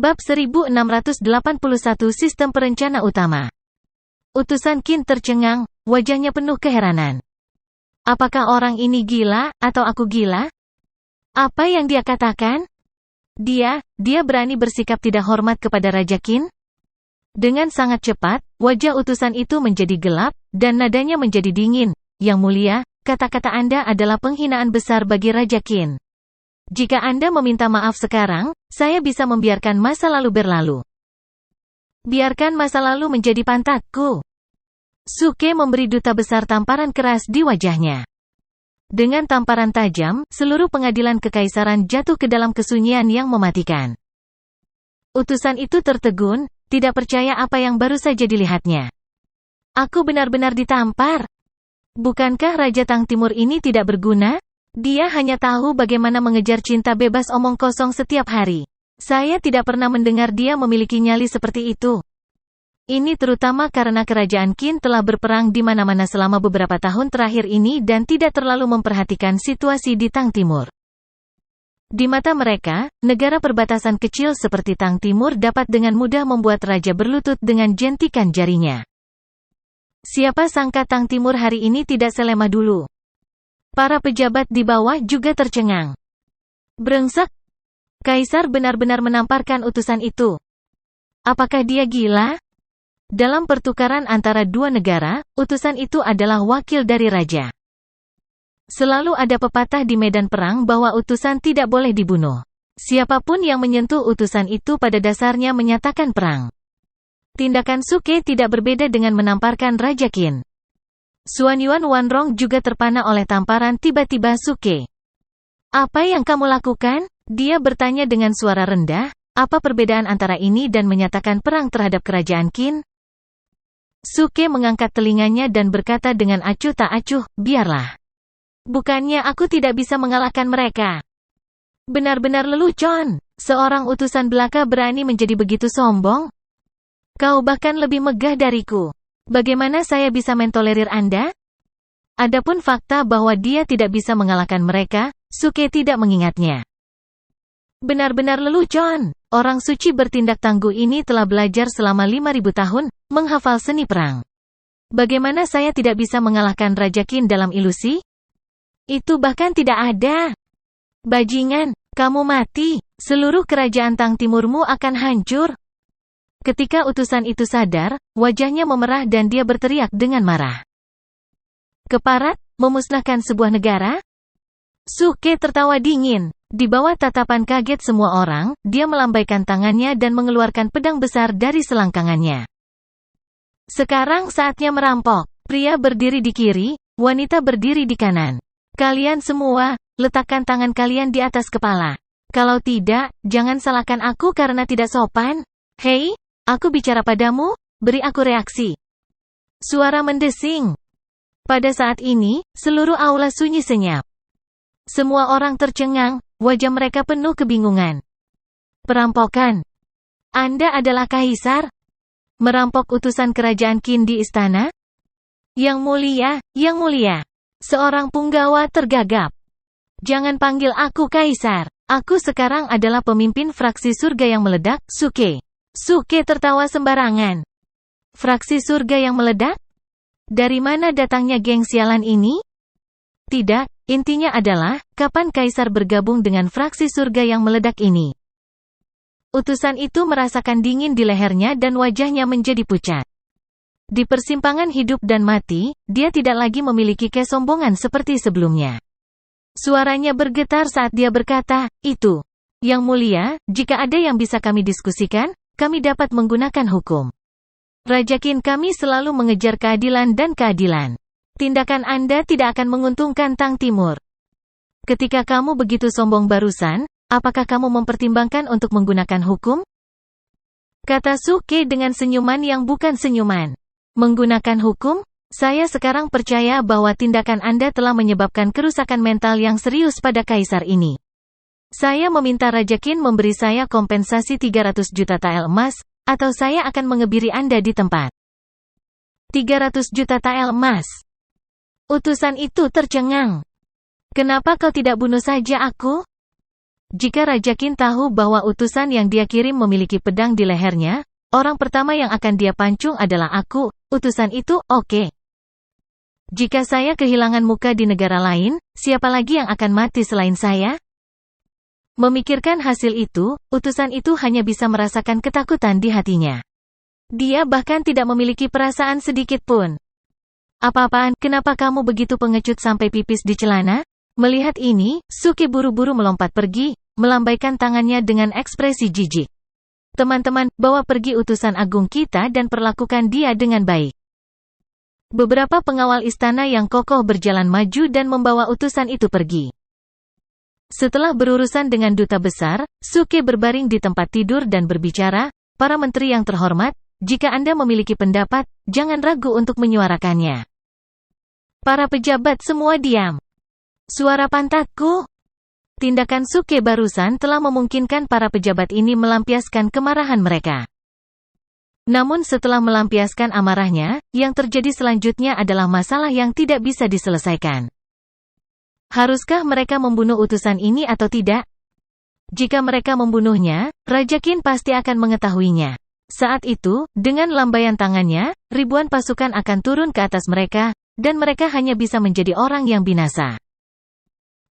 Bab 1681 Sistem Perencana Utama. Utusan Qin tercengang, wajahnya penuh keheranan. Apakah orang ini gila, atau aku gila? Apa yang dia katakan? Dia berani bersikap tidak hormat kepada Raja Qin? Dengan sangat cepat, wajah utusan itu menjadi gelap, dan nadanya menjadi dingin. Yang mulia, kata-kata Anda adalah penghinaan besar bagi Raja Qin. Jika Anda meminta maaf sekarang, saya bisa membiarkan masa lalu berlalu. Biarkan masa lalu menjadi pantatku. Suke memberi duta besar tamparan keras di wajahnya. Dengan tamparan tajam, seluruh pengadilan kekaisaran jatuh ke dalam kesunyian yang mematikan. Utusan itu tertegun, tidak percaya apa yang baru saja dilihatnya. Aku benar-benar ditampar. Bukankah Raja Tang Timur ini tidak berguna? Dia hanya tahu bagaimana mengejar cinta bebas omong kosong setiap hari. Saya tidak pernah mendengar dia memiliki nyali seperti itu. Ini terutama karena kerajaan Qin telah berperang di mana-mana selama beberapa tahun terakhir ini dan tidak terlalu memperhatikan situasi di Tang Timur. Di mata mereka, negara perbatasan kecil seperti Tang Timur dapat dengan mudah membuat raja berlutut dengan jentikan jarinya. Siapa sangka Tang Timur hari ini tidak selemah dulu. Para pejabat di bawah juga tercengang. Brengsek! Kaisar benar-benar menamparkan utusan itu. Apakah dia gila? Dalam pertukaran antara dua negara, utusan itu adalah wakil dari raja. Selalu ada pepatah di medan perang bahwa utusan tidak boleh dibunuh. Siapapun yang menyentuh utusan itu pada dasarnya menyatakan perang. Tindakan Suke tidak berbeda dengan menamparkan Raja Qin. Xuan Yuan Wanrong juga terpana oleh tamparan tiba-tiba Suke. Apa yang kamu lakukan? Dia bertanya dengan suara rendah. Apa perbedaan antara ini dan menyatakan perang terhadap kerajaan Qin? Suke mengangkat telinganya dan berkata dengan acuh tak acuh, biarlah. Bukannya aku tidak bisa mengalahkan mereka. Benar-benar lelucon. Seorang utusan belaka berani menjadi begitu sombong? Kau bahkan lebih megah dariku. Bagaimana saya bisa mentolerir Anda? Adapun fakta bahwa dia tidak bisa mengalahkan mereka, Suke tidak mengingatnya. Benar-benar lelucon. Orang suci bertindak tangguh ini telah belajar selama 5.000 tahun, menghafal seni perang. Bagaimana saya tidak bisa mengalahkan Raja Qin dalam ilusi? Itu bahkan tidak ada. Bajingan, kamu mati. Seluruh kerajaan Tang Timurmu akan hancur. Ketika utusan itu sadar, wajahnya memerah dan dia berteriak dengan marah. Keparat, memusnahkan sebuah negara? Suke tertawa dingin. Di bawah tatapan kaget semua orang, dia melambaikan tangannya dan mengeluarkan pedang besar dari selangkangannya. Sekarang saatnya merampok. Pria berdiri di kiri, wanita berdiri di kanan. Kalian semua, letakkan tangan kalian di atas kepala. Kalau tidak, jangan salahkan aku karena tidak sopan. Hei! Aku bicara padamu, beri aku reaksi. Suara mendesing. Pada saat ini, seluruh aula sunyi senyap. Semua orang tercengang, wajah mereka penuh kebingungan. Perampokan. Anda adalah kaisar? Merampok utusan kerajaan Qin di istana? Yang mulia. Seorang punggawa tergagap. Jangan panggil aku kaisar. Aku sekarang adalah pemimpin fraksi surga yang meledak, Suke. Suke tertawa sembarangan. Fraksi surga yang meledak? Dari mana datangnya geng sialan ini? Tidak, intinya adalah, kapan kaisar bergabung dengan fraksi surga yang meledak ini? Utusan itu merasakan dingin di lehernya dan wajahnya menjadi pucat. Di persimpangan hidup dan mati, dia tidak lagi memiliki kesombongan seperti sebelumnya. Suaranya bergetar saat dia berkata, itu. Yang mulia, jika ada yang bisa kami diskusikan, kami dapat menggunakan hukum. Raja Qin kami selalu mengejar keadilan dan keadilan. Tindakan Anda tidak akan menguntungkan Tang Timur. Ketika kamu begitu sombong barusan, apakah kamu mempertimbangkan untuk menggunakan hukum? Kata Suke dengan senyuman yang bukan senyuman. Menggunakan hukum? Saya sekarang percaya bahwa tindakan Anda telah menyebabkan kerusakan mental yang serius pada kaisar ini. Saya meminta Raja Qin memberi saya kompensasi 300 juta tael emas, atau saya akan mengebiri Anda di tempat. 300 juta tael emas. Utusan itu tercengang. Kenapa kau tidak bunuh saja aku? Jika Raja Qin tahu bahwa utusan yang dia kirim memiliki pedang di lehernya, orang pertama yang akan dia pancung adalah aku, utusan itu, oke. Jika saya kehilangan muka di negara lain, siapa lagi yang akan mati selain saya? Memikirkan hasil itu, utusan itu hanya bisa merasakan ketakutan di hatinya. Dia bahkan tidak memiliki perasaan sedikit pun. Apa-apaan, kenapa kamu begitu pengecut sampai pipis di celana? Melihat ini, Suke buru-buru melompat pergi, melambaikan tangannya dengan ekspresi jijik. Teman-teman, bawa pergi utusan agung kita dan perlakukan dia dengan baik. Beberapa pengawal istana yang kokoh berjalan maju dan membawa utusan itu pergi. Setelah berurusan dengan duta besar, Suke berbaring di tempat tidur dan berbicara, para menteri yang terhormat, jika Anda memiliki pendapat, jangan ragu untuk menyuarakannya. Para pejabat semua diam. Suara pantatku. Tindakan Suke barusan telah memungkinkan para pejabat ini melampiaskan kemarahan mereka. Namun setelah melampiaskan amarahnya, yang terjadi selanjutnya adalah masalah yang tidak bisa diselesaikan. Haruskah mereka membunuh utusan ini atau tidak? Jika mereka membunuhnya, Raja Qin pasti akan mengetahuinya. Saat itu, dengan lambaian tangannya, ribuan pasukan akan turun ke atas mereka, dan mereka hanya bisa menjadi orang yang binasa.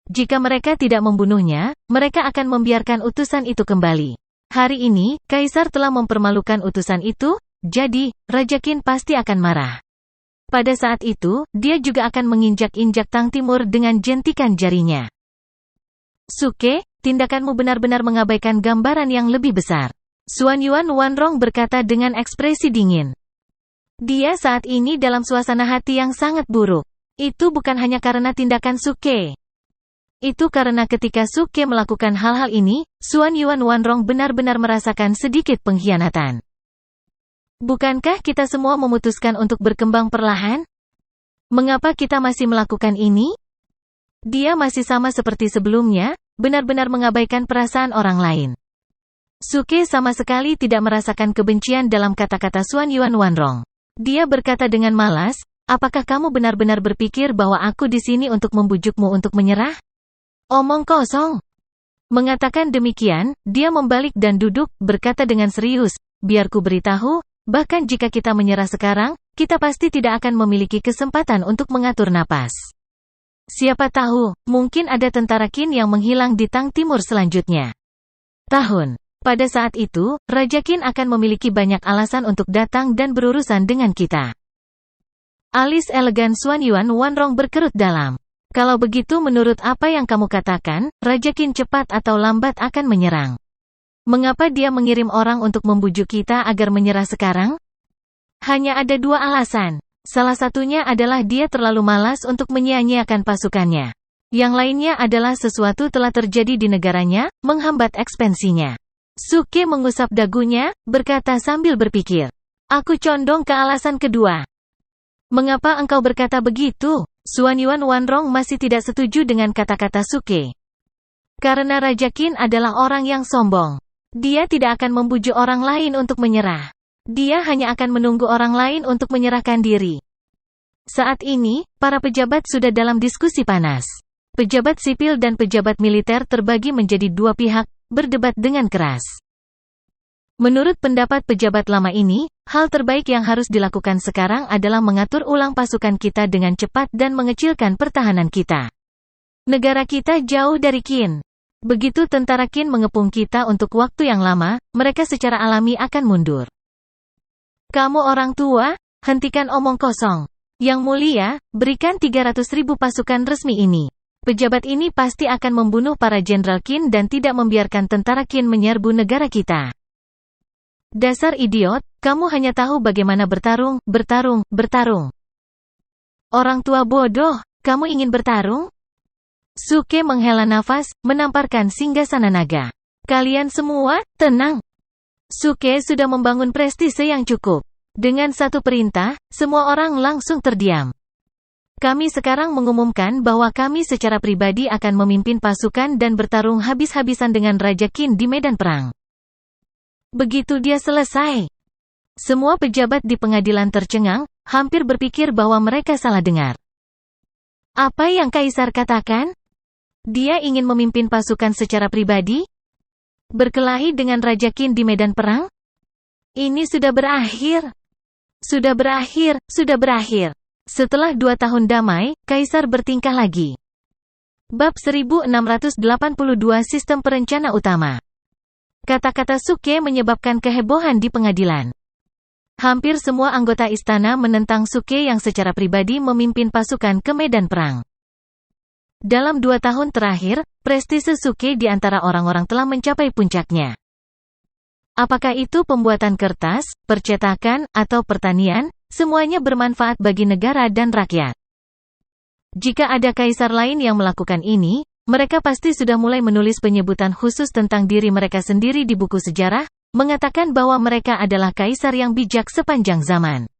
Jika mereka tidak membunuhnya, mereka akan membiarkan utusan itu kembali. Hari ini, Kaisar telah mempermalukan utusan itu, jadi, Raja Qin pasti akan marah. Pada saat itu, dia juga akan menginjak-injak Tang Timur dengan jentikan jarinya. Suke, tindakanmu benar-benar mengabaikan gambaran yang lebih besar. Xuan Yuan Wanrong berkata dengan ekspresi dingin. Dia saat ini dalam suasana hati yang sangat buruk. Itu bukan hanya karena tindakan Suke. Itu karena ketika Suke melakukan hal-hal ini, Xuan Yuan Wanrong benar-benar merasakan sedikit pengkhianatan. Bukankah kita semua memutuskan untuk berkembang perlahan? Mengapa kita masih melakukan ini? Dia masih sama seperti sebelumnya, benar-benar mengabaikan perasaan orang lain. Suke sama sekali tidak merasakan kebencian dalam kata-kata Xuan Yuan Wanrong. Dia berkata dengan malas, apakah kamu benar-benar berpikir bahwa aku di sini untuk membujukmu untuk menyerah? Omong kosong. Mengatakan demikian, dia membalik dan duduk, berkata dengan serius, biar ku beritahu, bahkan jika kita menyerah sekarang, kita pasti tidak akan memiliki kesempatan untuk mengatur napas. Siapa tahu, mungkin ada tentara Qin yang menghilang di Tang Timur selanjutnya. Tahun. Pada saat itu, Raja Qin akan memiliki banyak alasan untuk datang dan berurusan dengan kita. Alis elegan Xuan Yuan Wanrong berkerut dalam. Kalau begitu menurut apa yang kamu katakan, Raja Qin cepat atau lambat akan menyerang. Mengapa dia mengirim orang untuk membujuk kita agar menyerah sekarang? Hanya ada dua alasan. Salah satunya adalah dia terlalu malas untuk menyia-nyiakan pasukannya. Yang lainnya adalah sesuatu telah terjadi di negaranya, menghambat ekspansinya. Suke mengusap dagunya, berkata sambil berpikir. Aku condong ke alasan kedua. Mengapa engkau berkata begitu? Xuan Yuan Wanrong masih tidak setuju dengan kata-kata Suke. Karena Raja Qin adalah orang yang sombong. Dia tidak akan membujuk orang lain untuk menyerah. Dia hanya akan menunggu orang lain untuk menyerahkan diri. Saat ini, para pejabat sudah dalam diskusi panas. Pejabat sipil dan pejabat militer terbagi menjadi dua pihak, berdebat dengan keras. Menurut pendapat pejabat lama ini, hal terbaik yang harus dilakukan sekarang adalah mengatur ulang pasukan kita dengan cepat dan mengecilkan pertahanan kita. Negara kita jauh dari Qin. Begitu tentara Qin mengepung kita untuk waktu yang lama, mereka secara alami akan mundur. Kamu orang tua, hentikan omong kosong. Yang mulia, berikan 300.000 pasukan resmi ini. Pejabat ini pasti akan membunuh para jenderal Qin dan tidak membiarkan tentara Qin menyerbu negara kita. Dasar idiot, kamu hanya tahu bagaimana bertarung. Orang tua bodoh, kamu ingin bertarung? Suke menghela nafas, menamparkan singgasana naga. Kalian semua, tenang. Suke sudah membangun prestise yang cukup. Dengan satu perintah, semua orang langsung terdiam. Kami sekarang mengumumkan bahwa kami secara pribadi akan memimpin pasukan dan bertarung habis-habisan dengan Raja Qin di medan perang. Begitu dia selesai, semua pejabat di pengadilan tercengang, hampir berpikir bahwa mereka salah dengar. Apa yang Kaisar katakan? Dia ingin memimpin pasukan secara pribadi? Berkelahi dengan Raja Qin di medan perang? Ini sudah berakhir. Sudah berakhir, sudah berakhir. Setelah 2 tahun damai, Kaisar bertingkah lagi. Bab 1682 Sistem Perencana Utama. Kata-kata Suke menyebabkan kehebohan di pengadilan. Hampir semua anggota istana menentang Suke yang secara pribadi memimpin pasukan ke medan perang. Dalam 2 tahun terakhir, prestise Suke di antara orang-orang telah mencapai puncaknya. Apakah itu pembuatan kertas, percetakan, atau pertanian, semuanya bermanfaat bagi negara dan rakyat. Jika ada kaisar lain yang melakukan ini, mereka pasti sudah mulai menulis penyebutan khusus tentang diri mereka sendiri di buku sejarah, mengatakan bahwa mereka adalah kaisar yang bijak sepanjang zaman.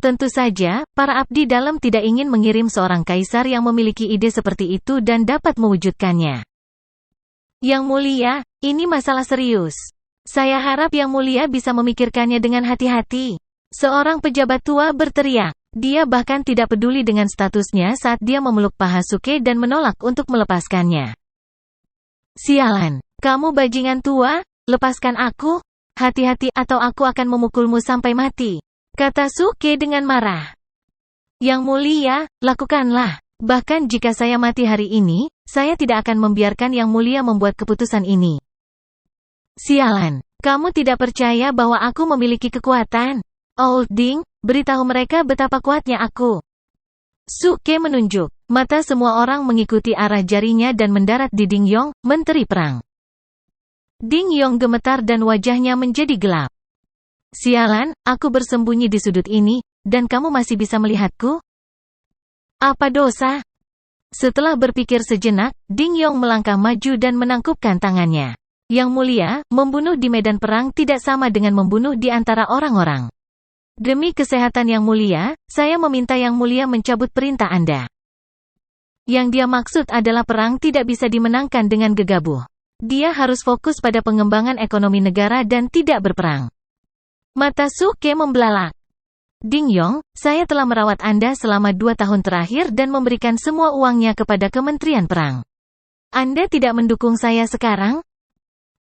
Tentu saja, para abdi dalam tidak ingin mengirim seorang kaisar yang memiliki ide seperti itu dan dapat mewujudkannya. Yang mulia, ini masalah serius. Saya harap Yang Mulia bisa memikirkannya dengan hati-hati. Seorang pejabat tua berteriak. Dia bahkan tidak peduli dengan statusnya saat dia memeluk paha Suke dan menolak untuk melepaskannya. Sialan, kamu bajingan tua, lepaskan aku. Hati-hati atau aku akan memukulmu sampai mati, kata Suke dengan marah. Yang Mulia, lakukanlah. Bahkan jika saya mati hari ini, saya tidak akan membiarkan Yang Mulia membuat keputusan ini. Sialan, kamu tidak percaya bahwa aku memiliki kekuatan? Old Ding, beritahu mereka betapa kuatnya aku. Suke menunjuk. Mata semua orang mengikuti arah jarinya dan mendarat di Ding Yong, menteri perang. Ding Yong gemetar dan wajahnya menjadi gelap. Sialan, aku bersembunyi di sudut ini, dan kamu masih bisa melihatku? Apa dosa? Setelah berpikir sejenak, Ding Yong melangkah maju dan menangkupkan tangannya. Yang Mulia, membunuh di medan perang tidak sama dengan membunuh di antara orang-orang. Demi kesehatan Yang Mulia, saya meminta Yang Mulia mencabut perintah Anda. Yang dia maksud adalah perang tidak bisa dimenangkan dengan gegabah. Dia harus fokus pada pengembangan ekonomi negara dan tidak berperang. Mata Suke membelalak. Ding Yong, saya telah merawat Anda selama 2 tahun terakhir dan memberikan semua uangnya kepada Kementerian Perang. Anda tidak mendukung saya sekarang?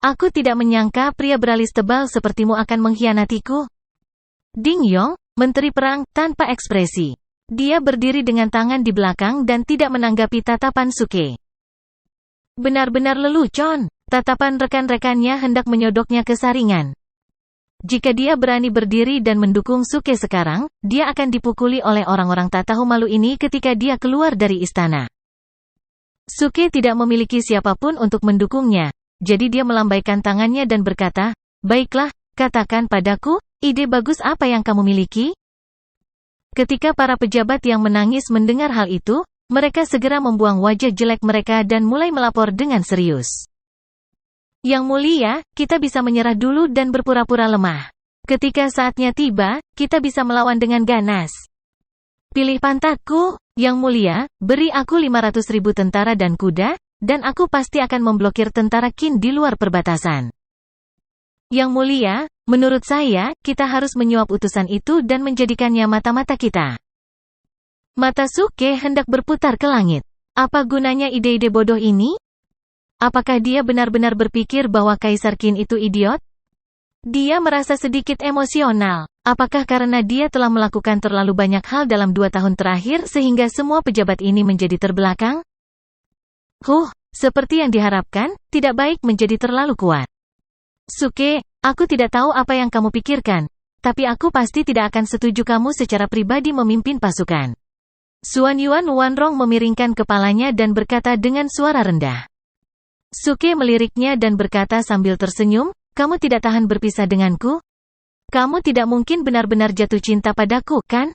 Aku tidak menyangka pria beralis tebal sepertimu akan mengkhianatiku. Ding Yong, menteri perang, tanpa ekspresi. Dia berdiri dengan tangan di belakang dan tidak menanggapi tatapan Suke. Benar-benar lelucon. Tatapan rekan-rekannya hendak menyodoknya ke saringan. Jika dia berani berdiri dan mendukung Suke sekarang, dia akan dipukuli oleh orang-orang tak tahu malu ini ketika dia keluar dari istana. Suke tidak memiliki siapapun untuk mendukungnya. Jadi dia melambaikan tangannya dan berkata, baiklah, katakan padaku, ide bagus apa yang kamu miliki? Ketika para pejabat yang menangis mendengar hal itu, mereka segera membuang wajah jelek mereka dan mulai melapor dengan serius. Yang Mulia, kita bisa menyerah dulu dan berpura-pura lemah. Ketika saatnya tiba, kita bisa melawan dengan ganas. Pilih pantatku, Yang Mulia, beri aku 500.000 tentara dan kuda, dan aku pasti akan memblokir tentara Qin di luar perbatasan. Yang Mulia, menurut saya, kita harus menyuap utusan itu dan menjadikannya mata-mata kita. Mata Suke hendak berputar ke langit. Apa gunanya ide-ide bodoh ini? Apakah dia benar-benar berpikir bahwa Kaisar Qin itu idiot? Dia merasa sedikit emosional. Apakah karena dia telah melakukan terlalu banyak hal dalam 2 tahun terakhir sehingga semua pejabat ini menjadi terbelakang? Seperti yang diharapkan, tidak baik menjadi terlalu kuat. Suke, aku tidak tahu apa yang kamu pikirkan, tapi aku pasti tidak akan setuju kamu secara pribadi memimpin pasukan. Xuan Yuan Wanrong memiringkan kepalanya dan berkata dengan suara rendah. Suke meliriknya dan berkata sambil tersenyum, kamu tidak tahan berpisah denganku? Kamu tidak mungkin benar-benar jatuh cinta padaku, kan?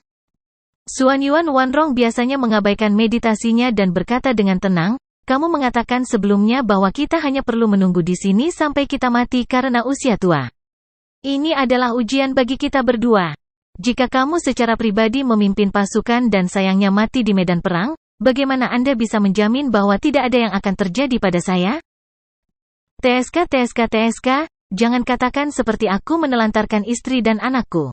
Xuan Yuan Wanrong biasanya mengabaikan meditasinya dan berkata dengan tenang, kamu mengatakan sebelumnya bahwa kita hanya perlu menunggu di sini sampai kita mati karena usia tua. Ini adalah ujian bagi kita berdua. Jika kamu secara pribadi memimpin pasukan dan sayangnya mati di medan perang, bagaimana Anda bisa menjamin bahwa tidak ada yang akan terjadi pada saya? TSK, jangan katakan seperti aku menelantarkan istri dan anakku.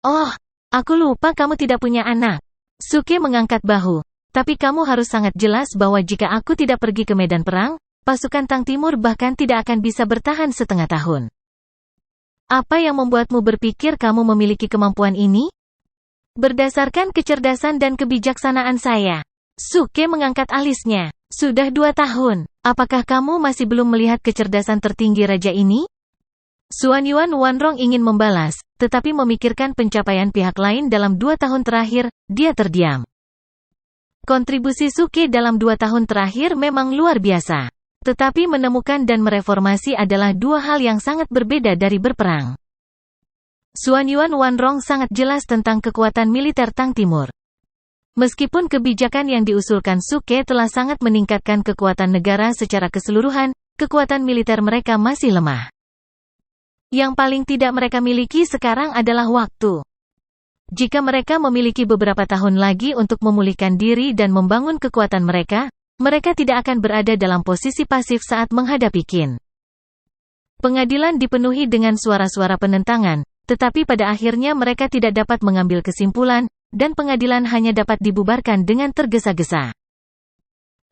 Oh, aku lupa kamu tidak punya anak. Suke mengangkat bahu. Tapi kamu harus sangat jelas bahwa jika aku tidak pergi ke medan perang, pasukan Tang Timur bahkan tidak akan bisa bertahan setengah tahun. Apa yang membuatmu berpikir kamu memiliki kemampuan ini? Berdasarkan kecerdasan dan kebijaksanaan saya. Suke mengangkat alisnya. Sudah 2 tahun. Apakah kamu masih belum melihat kecerdasan tertinggi raja ini? Xuan Yuan Wanrong ingin membalas, tetapi memikirkan pencapaian pihak lain dalam 2 tahun terakhir, dia terdiam. Kontribusi Suke dalam 2 tahun terakhir memang luar biasa. Tetapi menemukan dan mereformasi adalah 2 hal yang sangat berbeda dari berperang. Xuan Yuan Wanrong sangat jelas tentang kekuatan militer Tang Timur. Meskipun kebijakan yang diusulkan Suke telah sangat meningkatkan kekuatan negara secara keseluruhan, kekuatan militer mereka masih lemah. Yang paling tidak mereka miliki sekarang adalah waktu. Jika mereka memiliki beberapa tahun lagi untuk memulihkan diri dan membangun kekuatan mereka, mereka tidak akan berada dalam posisi pasif saat menghadapi Qin. Pengadilan dipenuhi dengan suara-suara penentangan, tetapi pada akhirnya mereka tidak dapat mengambil kesimpulan, dan pengadilan hanya dapat dibubarkan dengan tergesa-gesa.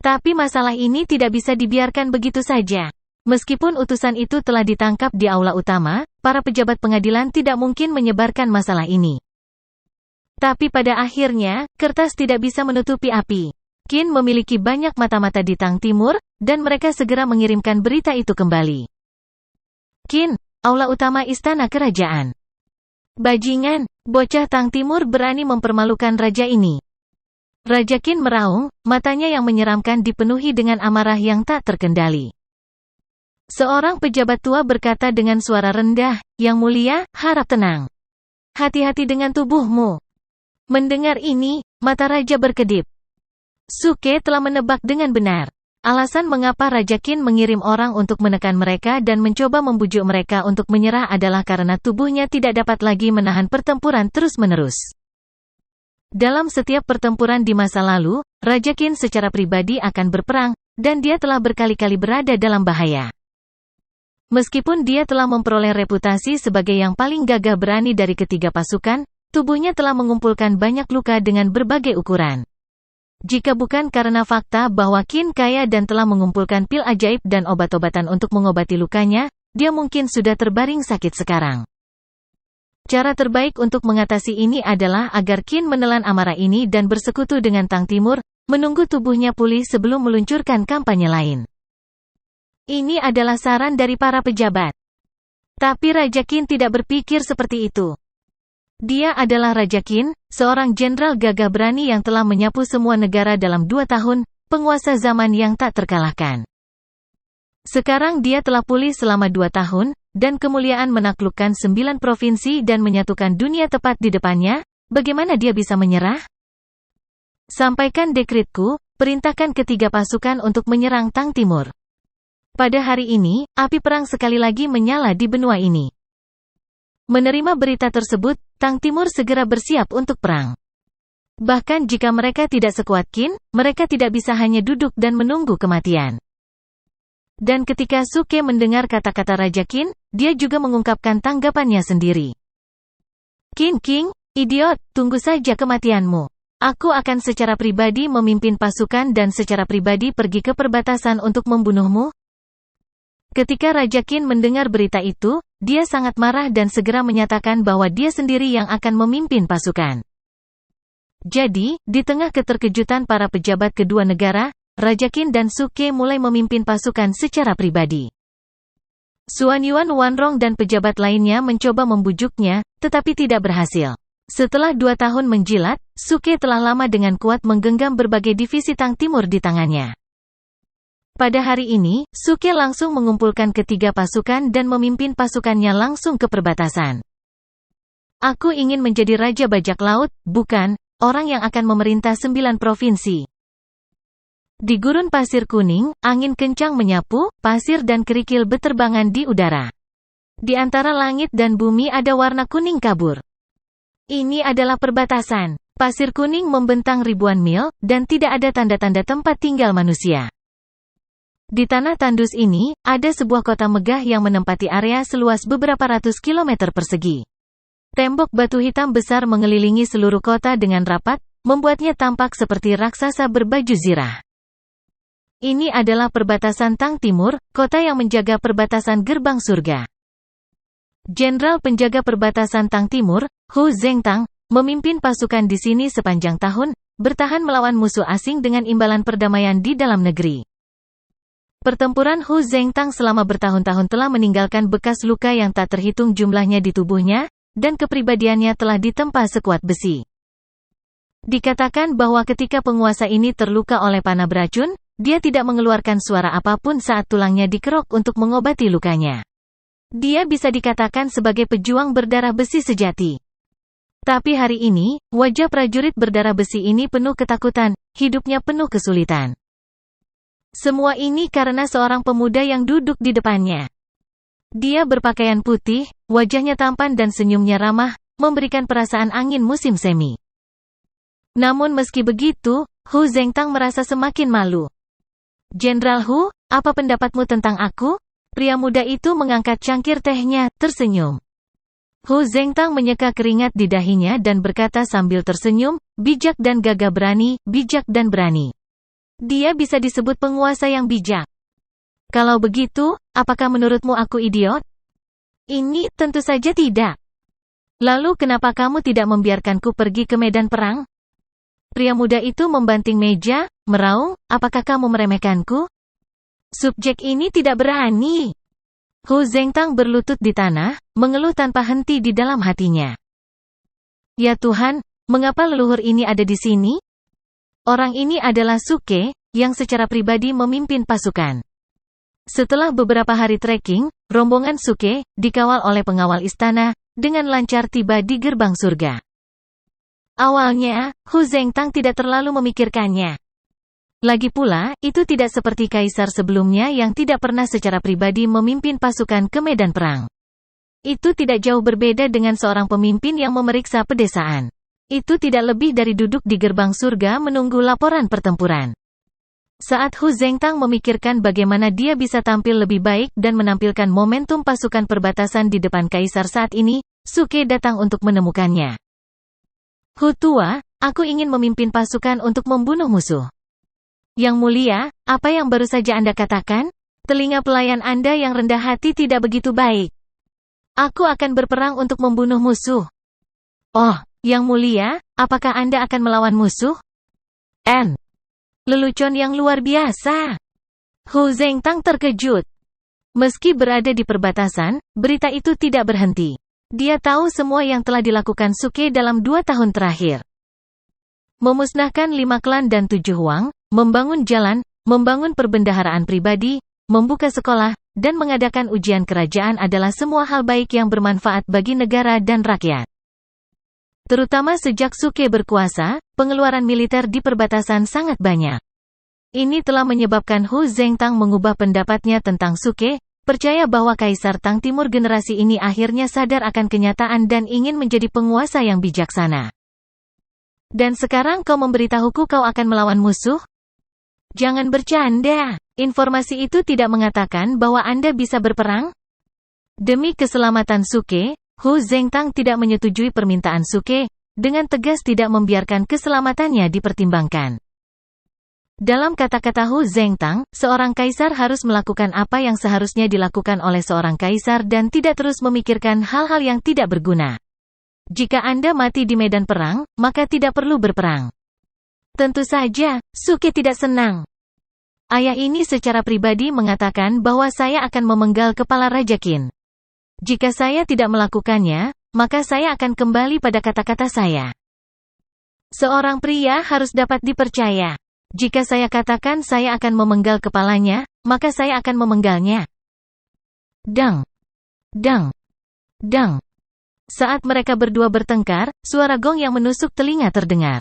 Tapi masalah ini tidak bisa dibiarkan begitu saja. Meskipun utusan itu telah ditangkap di aula utama, para pejabat pengadilan tidak mungkin menyebarkan masalah ini. Tapi pada akhirnya, kertas tidak bisa menutupi api. Qin memiliki banyak mata-mata di Tang Timur, dan mereka segera mengirimkan berita itu kembali. Qin, aula utama istana kerajaan. Bajingan, bocah Tang Timur berani mempermalukan raja ini. Raja Qin meraung, matanya yang menyeramkan dipenuhi dengan amarah yang tak terkendali. Seorang pejabat tua berkata dengan suara rendah, "Yang mulia, harap tenang. Hati-hati dengan tubuhmu." Mendengar ini, mata raja berkedip. Suke telah menebak dengan benar. Alasan mengapa Raja Qin mengirim orang untuk menekan mereka dan mencoba membujuk mereka untuk menyerah adalah karena tubuhnya tidak dapat lagi menahan pertempuran terus-menerus. Dalam setiap pertempuran di masa lalu, Raja Qin secara pribadi akan berperang, dan dia telah berkali-kali berada dalam bahaya. Meskipun dia telah memperoleh reputasi sebagai yang paling gagah berani dari ketiga pasukan, tubuhnya telah mengumpulkan banyak luka dengan berbagai ukuran. Jika bukan karena fakta bahwa Qin kaya dan telah mengumpulkan pil ajaib dan obat-obatan untuk mengobati lukanya, dia mungkin sudah terbaring sakit sekarang. Cara terbaik untuk mengatasi ini adalah agar Qin menelan amarah ini dan bersekutu dengan Tang Timur, menunggu tubuhnya pulih sebelum meluncurkan kampanye lain. Ini adalah saran dari para pejabat. Tapi Raja Qin tidak berpikir seperti itu. Dia adalah Raja Qin, seorang jenderal gagah berani yang telah menyapu semua negara dalam 2 tahun, penguasa zaman yang tak terkalahkan. Sekarang dia telah pulih selama 2 tahun, dan kemuliaan menaklukkan 9 provinsi dan menyatukan dunia tepat di depannya, bagaimana dia bisa menyerah? Sampaikan dekretku, perintahkan ketiga pasukan untuk menyerang Tang Timur. Pada hari ini, api perang sekali lagi menyala di benua ini. Menerima berita tersebut, Tang Timur segera bersiap untuk perang. Bahkan jika mereka tidak sekuat Qin, mereka tidak bisa hanya duduk dan menunggu kematian. Dan ketika Suke mendengar kata-kata Raja Qin, dia juga mengungkapkan tanggapannya sendiri. "Qin King, idiot, tunggu saja kematianmu. Aku akan secara pribadi memimpin pasukan dan secara pribadi pergi ke perbatasan untuk membunuhmu." Ketika Raja Qin mendengar berita itu, dia sangat marah dan segera menyatakan bahwa dia sendiri yang akan memimpin pasukan. Jadi, di tengah keterkejutan para pejabat kedua negara, Raja Qin dan Suke mulai memimpin pasukan secara pribadi. Xuan Yuan Wanrong dan pejabat lainnya mencoba membujuknya, tetapi tidak berhasil. Setelah 2 tahun menjilat, Suke telah lama dengan kuat menggenggam berbagai divisi Tang Timur di tangannya. Pada hari ini, Suke langsung mengumpulkan ketiga pasukan dan memimpin pasukannya langsung ke perbatasan. "Aku ingin menjadi Raja Bajak Laut, bukan orang yang akan memerintah 9 provinsi." Di gurun pasir kuning, angin kencang menyapu, pasir dan kerikil beterbangan di udara. Di antara langit dan bumi ada warna kuning kabur. Ini adalah perbatasan. Pasir kuning membentang ribuan mil, dan tidak ada tanda-tanda tempat tinggal manusia. Di tanah tandus ini, ada sebuah kota megah yang menempati area seluas beberapa ratus kilometer persegi. Tembok batu hitam besar mengelilingi seluruh kota dengan rapat, membuatnya tampak seperti raksasa berbaju zirah. Ini adalah perbatasan Tang Timur, kota yang menjaga perbatasan gerbang surga. Jenderal penjaga perbatasan Tang Timur, Hu Zengtang, memimpin pasukan di sini sepanjang tahun, bertahan melawan musuh asing dengan imbalan perdamaian di dalam negeri. Pertempuran Hu Zengtang selama bertahun-tahun telah meninggalkan bekas luka yang tak terhitung jumlahnya di tubuhnya, dan kepribadiannya telah ditempa sekuat besi. Dikatakan bahwa ketika penguasa ini terluka oleh panah beracun, dia tidak mengeluarkan suara apapun saat tulangnya dikerok untuk mengobati lukanya. Dia bisa dikatakan sebagai pejuang berdarah besi sejati. Tapi hari ini, wajah prajurit berdarah besi ini penuh ketakutan, hidupnya penuh kesulitan. Semua ini karena seorang pemuda yang duduk di depannya. Dia berpakaian putih, wajahnya tampan dan senyumnya ramah, memberikan perasaan angin musim semi. Namun meski begitu, Hu Zengtang merasa semakin malu. "Jenderal Hu, apa pendapatmu tentang aku?" Pria muda itu mengangkat cangkir tehnya, tersenyum. Hu Zengtang menyeka keringat di dahinya dan berkata sambil tersenyum, "Bijak dan gagah berani, bijak dan berani." Dia bisa disebut penguasa yang bijak. Kalau begitu, apakah menurutmu aku idiot? Ini tentu saja tidak. Lalu kenapa kamu tidak membiarkanku pergi ke medan perang? Pria muda itu membanting meja, meraung, "Apakah kamu meremehkanku? Subjek ini tidak berani." Hu Zengtang berlutut di tanah, mengeluh tanpa henti di dalam hatinya. "Ya Tuhan, mengapa leluhur ini ada di sini?" Orang ini adalah Suke, yang secara pribadi memimpin pasukan. Setelah beberapa hari trekking, rombongan Suke, dikawal oleh pengawal istana, dengan lancar tiba di gerbang surga. Awalnya, Hu Zengtang tidak terlalu memikirkannya. Lagi pula, itu tidak seperti kaisar sebelumnya yang tidak pernah secara pribadi memimpin pasukan ke medan perang. Itu tidak jauh berbeda dengan seorang pemimpin yang memeriksa pedesaan. Itu tidak lebih dari duduk di gerbang surga menunggu laporan pertempuran. Saat Hu Zengtang memikirkan bagaimana dia bisa tampil lebih baik dan menampilkan momentum pasukan perbatasan di depan kaisar saat ini, Suke datang untuk menemukannya. "Hu Tua, aku ingin memimpin pasukan untuk membunuh musuh." "Yang mulia, apa yang baru saja Anda katakan? Telinga pelayan Anda yang rendah hati tidak begitu baik. Aku akan berperang untuk membunuh musuh." "Oh, Yang mulia, apakah Anda akan melawan musuh?" Lelucon yang luar biasa. Hu Zengtang terkejut. Meski berada di perbatasan, berita itu tidak berhenti. Dia tahu semua yang telah dilakukan Suke dalam 2 tahun terakhir. Memusnahkan 5 klan dan 7 huang, membangun jalan, membangun perbendaharaan pribadi, membuka sekolah, dan mengadakan ujian kerajaan adalah semua hal baik yang bermanfaat bagi negara dan rakyat. Terutama sejak Suke berkuasa, pengeluaran militer di perbatasan sangat banyak. Ini telah menyebabkan Hu Zengtang mengubah pendapatnya tentang Suke, percaya bahwa Kaisar Tang Timur generasi ini akhirnya sadar akan kenyataan dan ingin menjadi penguasa yang bijaksana. "Dan sekarang kau memberitahuku kau akan melawan musuh? Jangan bercanda. Informasi itu tidak mengatakan bahwa Anda bisa berperang?" Demi keselamatan Suke, Hu Zengtang tidak menyetujui permintaan Suke, dengan tegas tidak membiarkan keselamatannya dipertimbangkan. Dalam kata-kata Hu Zengtang, seorang kaisar harus melakukan apa yang seharusnya dilakukan oleh seorang kaisar dan tidak terus memikirkan hal-hal yang tidak berguna. Jika Anda mati di medan perang, maka tidak perlu berperang. Tentu saja, Suke tidak senang. Ayah ini secara pribadi mengatakan bahwa saya akan memenggal kepala Raja Qin. Jika saya tidak melakukannya, maka saya akan kembali pada kata-kata saya. Seorang pria harus dapat dipercaya. Jika saya katakan saya akan memenggal kepalanya, maka saya akan memenggalnya. Dang! Dang! Dang! Saat mereka berdua bertengkar, suara gong yang menusuk telinga terdengar.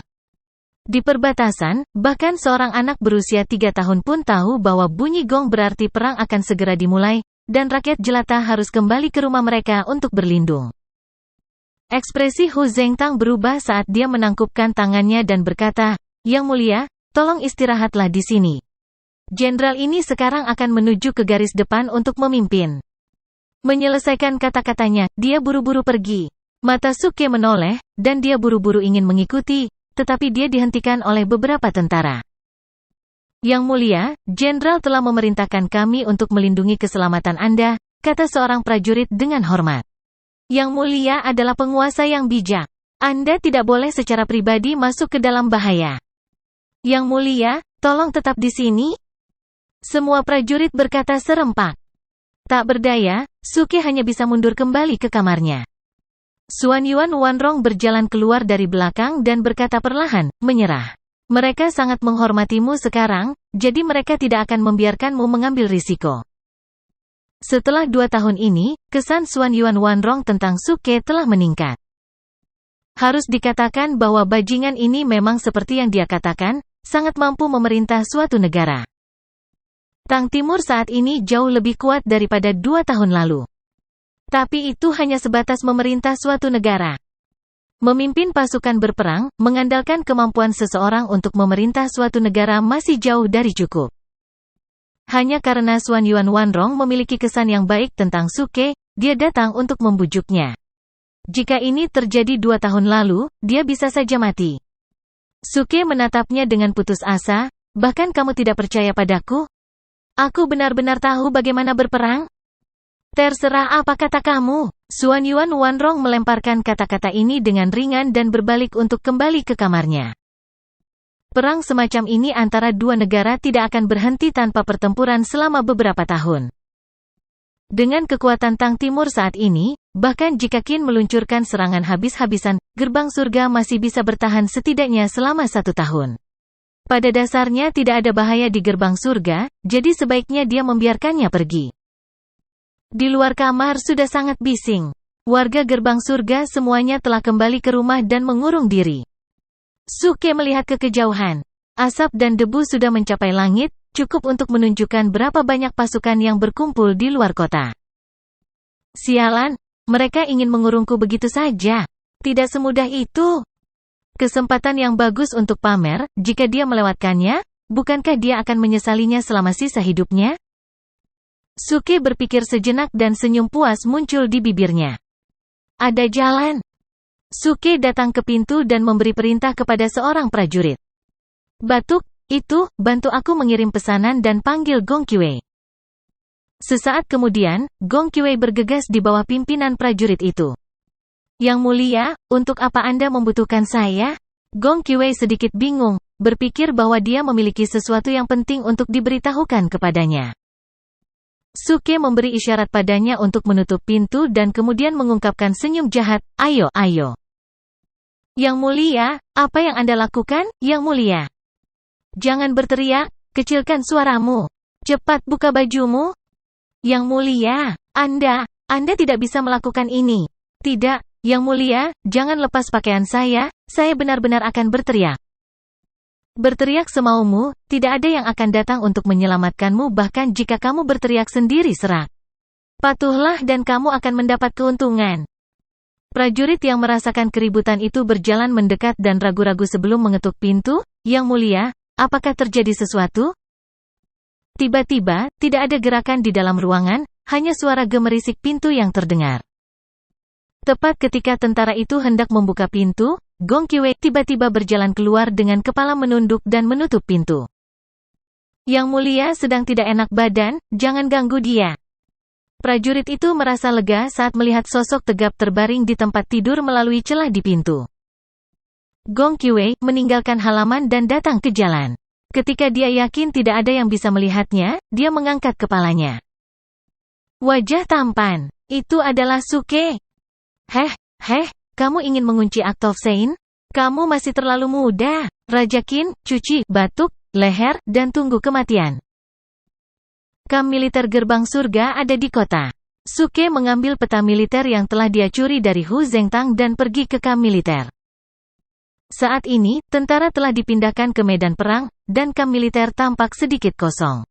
Di perbatasan, bahkan seorang anak berusia 3 tahun pun tahu bahwa bunyi gong berarti perang akan segera dimulai, dan rakyat jelata harus kembali ke rumah mereka untuk berlindung. Ekspresi Hu Zengtang berubah saat dia menangkupkan tangannya dan berkata, "Yang mulia, tolong istirahatlah di sini. Jenderal ini sekarang akan menuju ke garis depan untuk memimpin." Menyelesaikan kata-katanya, dia buru-buru pergi. Mata Suke menoleh, dan dia buru-buru ingin mengikuti, tetapi dia dihentikan oleh beberapa tentara. Yang mulia, Jenderal telah memerintahkan kami untuk melindungi keselamatan Anda, kata seorang prajurit dengan hormat. Yang mulia adalah penguasa yang bijak. Anda tidak boleh secara pribadi masuk ke dalam bahaya. Yang mulia, tolong tetap di sini. Semua prajurit berkata serempak. Tak berdaya, Suke hanya bisa mundur kembali ke kamarnya. Xuan Yuan Wanrong berjalan keluar dari belakang dan berkata perlahan, menyerah. Mereka sangat menghormatimu sekarang, jadi mereka tidak akan membiarkanmu mengambil risiko. Setelah 2 tahun ini, kesan Xuan Yuan Wanrong tentang Suke telah meningkat. Harus dikatakan bahwa bajingan ini memang seperti yang dia katakan, sangat mampu memerintah suatu negara. Tang Timur saat ini jauh lebih kuat daripada 2 tahun lalu. Tapi itu hanya sebatas memerintah suatu negara. Memimpin pasukan berperang, mengandalkan kemampuan seseorang untuk memerintah suatu negara masih jauh dari cukup. Hanya karena Xuan Yuan Wanrong memiliki kesan yang baik tentang Suke, dia datang untuk membujuknya. Jika ini terjadi 2 tahun lalu, dia bisa saja mati. Suke menatapnya dengan putus asa, bahkan kamu tidak percaya padaku? Aku benar-benar tahu bagaimana berperang? Terserah apa kata kamu. Xuan Yuan Wanrong melemparkan kata-kata ini dengan ringan dan berbalik untuk kembali ke kamarnya. Perang semacam ini antara 2 negara tidak akan berhenti tanpa pertempuran selama beberapa tahun. Dengan kekuatan Tang Timur saat ini, bahkan jika Qin meluncurkan serangan habis-habisan, gerbang surga masih bisa bertahan setidaknya selama 1 tahun. Pada dasarnya tidak ada bahaya di gerbang surga, jadi sebaiknya dia membiarkannya pergi. Di luar kamar sudah sangat bising. Warga gerbang surga semuanya telah kembali ke rumah dan mengurung diri. Suke melihat ke kejauhan. Asap dan debu sudah mencapai langit, cukup untuk menunjukkan berapa banyak pasukan yang berkumpul di luar kota. Sialan, mereka ingin mengurungku begitu saja. Tidak semudah itu. Kesempatan yang bagus untuk pamer, jika dia melewatkannya, bukankah dia akan menyesalinya selama sisa hidupnya? Suke berpikir sejenak dan senyum puas muncul di bibirnya. Ada jalan. Suke datang ke pintu dan memberi perintah kepada seorang prajurit. Batuk, itu, bantu aku mengirim pesanan dan panggil Gong Qiwei. Sesaat kemudian, Gong Qiwei bergegas di bawah pimpinan prajurit itu. Yang mulia, untuk apa Anda membutuhkan saya? Gong Qiwei sedikit bingung, berpikir bahwa dia memiliki sesuatu yang penting untuk diberitahukan kepadanya. Suke memberi isyarat padanya untuk menutup pintu dan kemudian mengungkapkan senyum jahat, ayo, ayo. Yang mulia, apa yang Anda lakukan, Yang mulia? Jangan berteriak, kecilkan suaramu. Cepat buka bajumu. Yang mulia, Anda tidak bisa melakukan ini. Tidak, Yang mulia, jangan lepas pakaian saya benar-benar akan berteriak. Berteriak semaumu, tidak ada yang akan datang untuk menyelamatkanmu bahkan jika kamu berteriak sendiri serak. Patuhlah dan kamu akan mendapat keuntungan. Prajurit yang merasakan keributan itu berjalan mendekat dan ragu-ragu sebelum mengetuk pintu. Yang mulia, apakah terjadi sesuatu? Tiba-tiba, tidak ada gerakan di dalam ruangan, hanya suara gemerisik pintu yang terdengar. Tepat ketika tentara itu hendak membuka pintu, Gong Qiwei tiba-tiba berjalan keluar dengan kepala menunduk dan menutup pintu. Yang mulia sedang tidak enak badan, jangan ganggu dia. Prajurit itu merasa lega saat melihat sosok tegap terbaring di tempat tidur melalui celah di pintu. Gong Qiwei meninggalkan halaman dan datang ke jalan. Ketika dia yakin tidak ada yang bisa melihatnya, dia mengangkat kepalanya. Wajah tampan, itu adalah Suke. Kamu ingin mengunci Aktov Sein? Kamu masih terlalu muda. Raja Qin, cuci, batuk, leher, dan tunggu kematian. Kamp militer gerbang surga ada di kota. Suke mengambil peta militer yang telah dia curi dari Hu Zhengtang dan pergi ke kamp militer. Saat ini, tentara telah dipindahkan ke medan perang, dan kamp militer tampak sedikit kosong.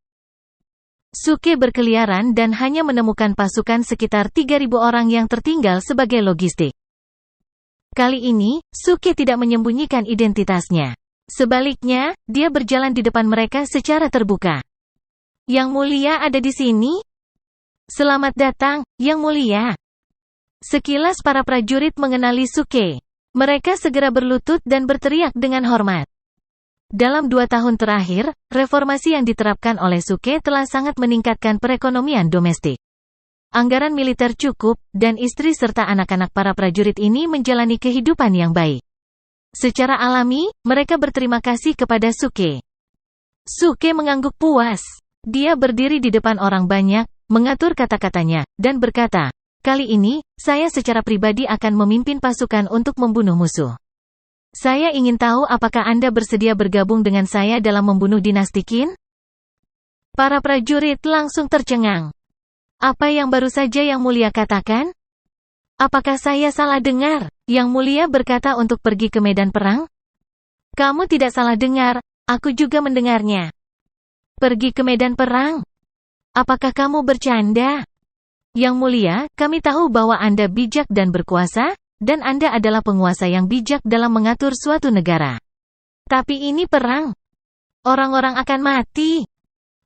Suke berkeliaran dan hanya menemukan pasukan sekitar 3.000 orang yang tertinggal sebagai logistik. Kali ini, Suke tidak menyembunyikan identitasnya. Sebaliknya, dia berjalan di depan mereka secara terbuka. Yang mulia ada di sini? Selamat datang, Yang mulia. Sekilas para prajurit mengenali Suke. Mereka segera berlutut dan berteriak dengan hormat. Dalam 2 tahun terakhir, reformasi yang diterapkan oleh Suke telah sangat meningkatkan perekonomian domestik. Anggaran militer cukup, dan istri serta anak-anak para prajurit ini menjalani kehidupan yang baik. Secara alami, mereka berterima kasih kepada Suke. Suke mengangguk puas. Dia berdiri di depan orang banyak, mengatur kata-katanya, dan berkata, "Kali ini, saya secara pribadi akan memimpin pasukan untuk membunuh musuh. Saya ingin tahu apakah Anda bersedia bergabung dengan saya dalam membunuh dinasti Qin?" Para prajurit langsung tercengang. Apa yang baru saja Yang Mulia katakan? Apakah saya salah dengar? Yang Mulia berkata untuk pergi ke medan perang? Kamu tidak salah dengar, aku juga mendengarnya. Pergi ke medan perang? Apakah kamu bercanda? Yang Mulia, kami tahu bahwa Anda bijak dan berkuasa, dan Anda adalah penguasa yang bijak dalam mengatur suatu negara. Tapi ini perang. Orang-orang akan mati.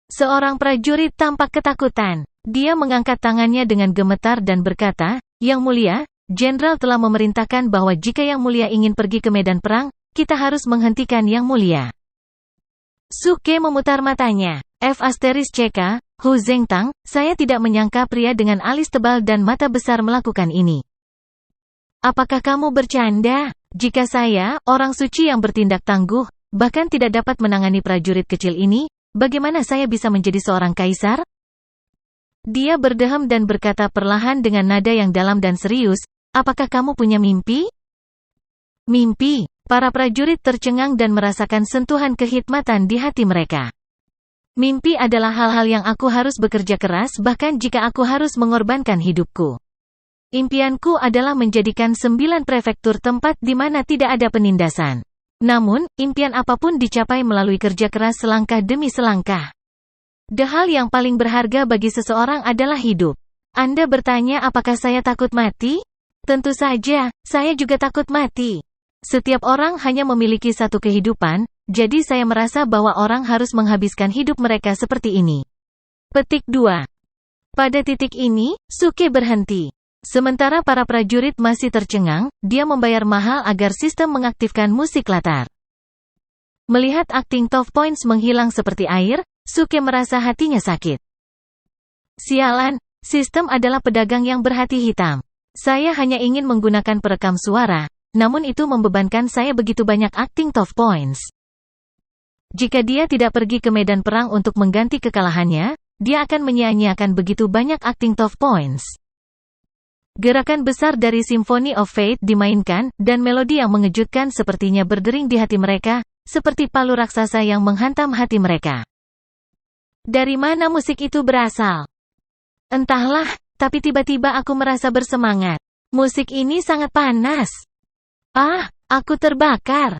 Seorang prajurit tampak ketakutan. Dia mengangkat tangannya dengan gemetar dan berkata, "Yang Mulia, Jenderal telah memerintahkan bahwa jika Yang Mulia ingin pergi ke medan perang, kita harus menghentikan Yang Mulia." Suke memutar matanya. F***CK, Hu Zengtang, saya tidak menyangka pria dengan alis tebal dan mata besar melakukan ini. Apakah kamu bercanda? Jika saya, orang suci yang bertindak tangguh, bahkan tidak dapat menangani prajurit kecil ini, bagaimana saya bisa menjadi seorang kaisar? Dia berdeham dan berkata perlahan dengan nada yang dalam dan serius, "Apakah kamu punya mimpi?" Mimpi. Para prajurit tercengang dan merasakan sentuhan kehikmatan di hati mereka. Mimpi adalah hal-hal yang aku harus bekerja keras bahkan jika aku harus mengorbankan hidupku. Impianku adalah menjadikan 9 prefektur tempat di mana tidak ada penindasan. Namun, impian apapun dicapai melalui kerja keras selangkah demi selangkah. Hal yang paling berharga bagi seseorang adalah hidup. Anda bertanya apakah saya takut mati? Tentu saja, saya juga takut mati. Setiap orang hanya memiliki satu kehidupan, jadi saya merasa bahwa orang harus menghabiskan hidup mereka seperti ini. Petik 2. Pada titik ini, Suke berhenti. Sementara para prajurit masih tercengang, dia membayar mahal agar sistem mengaktifkan musik latar. Melihat acting tough points menghilang seperti air, Suke merasa hatinya sakit. Sialan, sistem adalah pedagang yang berhati hitam. Saya hanya ingin menggunakan perekam suara, namun itu membebankan saya begitu banyak acting tough points. Jika dia tidak pergi ke medan perang untuk mengganti kekalahannya, dia akan menyia-nyiakan begitu banyak acting tough points. Gerakan besar dari Symphony of Fate dimainkan, dan melodi yang mengejutkan sepertinya berdering di hati mereka, seperti palu raksasa yang menghantam hati mereka. Dari mana musik itu berasal? Entahlah, tapi tiba-tiba aku merasa bersemangat. Musik ini sangat panas. Ah, aku terbakar.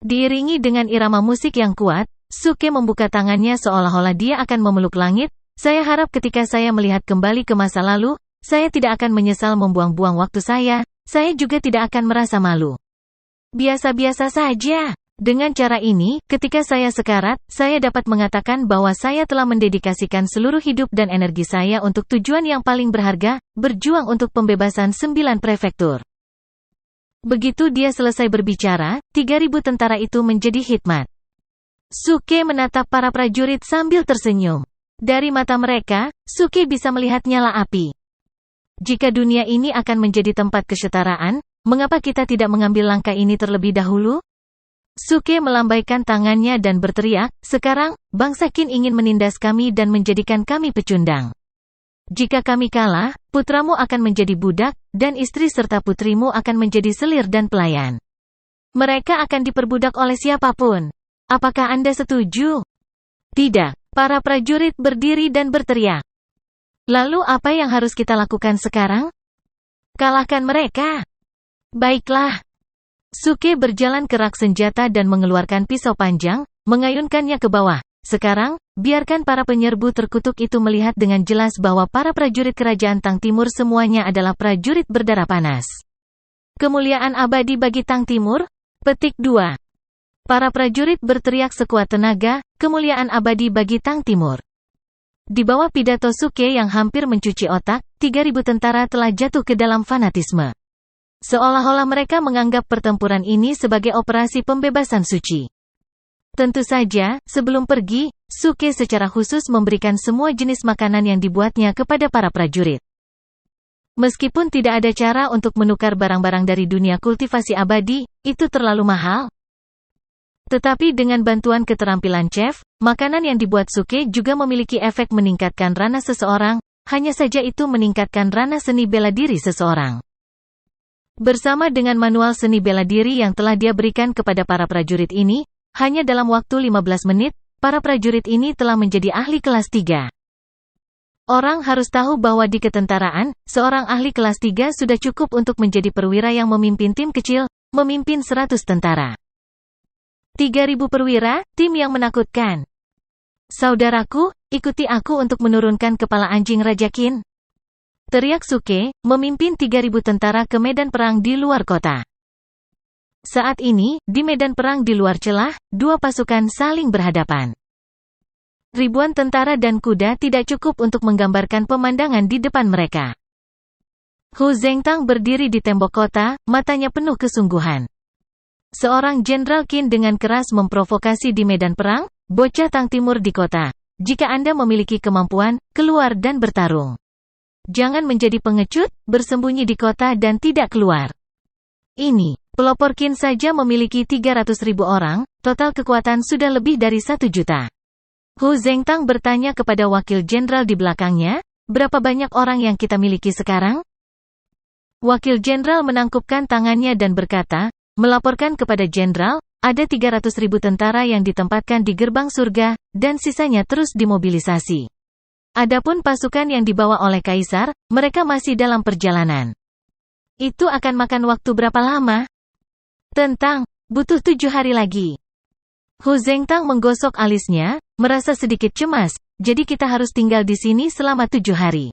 Diiringi dengan irama musik yang kuat, Suke membuka tangannya seolah-olah dia akan memeluk langit. Saya harap ketika saya melihat kembali ke masa lalu, saya tidak akan menyesal membuang-buang waktu saya juga tidak akan merasa malu. Biasa-biasa saja. Dengan cara ini, ketika saya sekarat, saya dapat mengatakan bahwa saya telah mendedikasikan seluruh hidup dan energi saya untuk tujuan yang paling berharga, berjuang untuk pembebasan 9 prefektur. Begitu dia selesai berbicara, 3.000 tentara itu menjadi hikmat. Suke menatap para prajurit sambil tersenyum. Dari mata mereka, Suke bisa melihat nyala api. Jika dunia ini akan menjadi tempat kesetaraan, mengapa kita tidak mengambil langkah ini terlebih dahulu? Suke melambaikan tangannya dan berteriak, "Sekarang, bangsa Qin ingin menindas kami dan menjadikan kami pecundang. Jika kami kalah, putramu akan menjadi budak, dan istri serta putrimu akan menjadi selir dan pelayan. Mereka akan diperbudak oleh siapapun. Apakah Anda setuju?" Tidak. Para prajurit berdiri dan berteriak. Lalu apa yang harus kita lakukan sekarang? Kalahkan mereka. Baiklah. Suke berjalan ke rak senjata dan mengeluarkan pisau panjang, mengayunkannya ke bawah. Sekarang, biarkan para penyerbu terkutuk itu melihat dengan jelas bahwa para prajurit kerajaan Tang Timur semuanya adalah prajurit berdarah panas. Kemuliaan abadi bagi Tang Timur? Petik 2. Para prajurit berteriak sekuat tenaga, kemuliaan abadi bagi Tang Timur. Di bawah pidato Suke yang hampir mencuci otak, 3.000 tentara telah jatuh ke dalam fanatisme. Seolah-olah mereka menganggap pertempuran ini sebagai operasi pembebasan suci. Tentu saja, sebelum pergi, Suke secara khusus memberikan semua jenis makanan yang dibuatnya kepada para prajurit. Meskipun tidak ada cara untuk menukar barang-barang dari dunia kultivasi abadi, itu terlalu mahal. Tetapi dengan bantuan keterampilan chef, makanan yang dibuat Suke juga memiliki efek meningkatkan rana seseorang, hanya saja itu meningkatkan rana seni bela diri seseorang. Bersama dengan manual seni bela diri yang telah dia berikan kepada para prajurit ini, hanya dalam waktu 15 menit, para prajurit ini telah menjadi ahli kelas 3. Orang harus tahu bahwa di ketentaraan, seorang ahli kelas 3 sudah cukup untuk menjadi perwira yang memimpin tim kecil, memimpin 100 tentara. 3.000 perwira, tim yang menakutkan. Saudaraku, ikuti aku untuk menurunkan kepala anjing Raja Qin. Teriak Suke, memimpin 3.000 tentara ke medan perang di luar kota. Saat ini, di medan perang di luar celah, dua pasukan saling berhadapan. Ribuan tentara dan kuda tidak cukup untuk menggambarkan pemandangan di depan mereka. Hu Zhengtang berdiri di tembok kota, matanya penuh kesungguhan. Seorang Jenderal Qin dengan keras memprovokasi di medan perang, bocah Tang Timur di kota. Jika Anda memiliki kemampuan, keluar dan bertarung. Jangan menjadi pengecut, bersembunyi di kota dan tidak keluar. Ini, pelopor Qin saja memiliki 300.000 orang, total kekuatan sudah lebih dari 1 juta. Hu Zhengtang bertanya kepada wakil jenderal di belakangnya, berapa banyak orang yang kita miliki sekarang? Wakil jenderal menangkupkan tangannya dan berkata, melaporkan kepada jenderal, ada 300.000 tentara yang ditempatkan di gerbang surga, dan sisanya terus dimobilisasi. Adapun pasukan yang dibawa oleh kaisar, mereka masih dalam perjalanan. Itu akan makan waktu berapa lama? Tentang, butuh 7 hari lagi. Hu Zhengtang menggosok alisnya, merasa sedikit cemas, jadi kita harus tinggal di sini selama 7 hari.